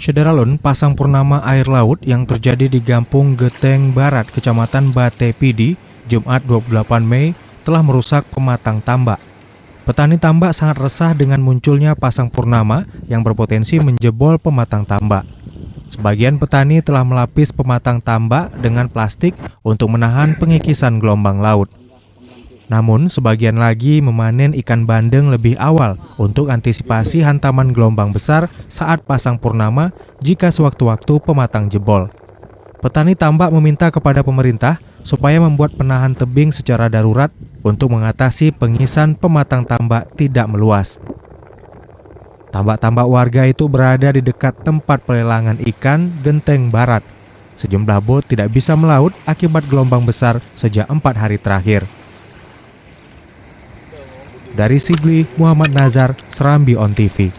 Syederalun pasang purnama air laut yang terjadi di Gampung Geteng Barat, Kecamatan Bate Pidi, Jumat 28 Mei, telah merusak pematang tambak. Petani tambak sangat resah dengan munculnya pasang purnama yang berpotensi menjebol pematang tambak. Sebagian petani telah melapis pematang tambak dengan plastik untuk menahan pengikisan gelombang laut. Namun, sebagian lagi memanen ikan bandeng lebih awal untuk antisipasi hantaman gelombang besar saat pasang purnama jika sewaktu-waktu pematang jebol. Petani tambak meminta kepada pemerintah supaya membuat penahan tebing secara darurat untuk mengatasi pengisan pematang tambak tidak meluas. Tambak-tambak warga itu berada di dekat tempat pelelangan ikan Genteng Barat. Sejumlah bot tidak bisa melaut akibat gelombang besar sejak 4 hari terakhir. Dari Sigli, Muhammad Nazar, Serambi On TV.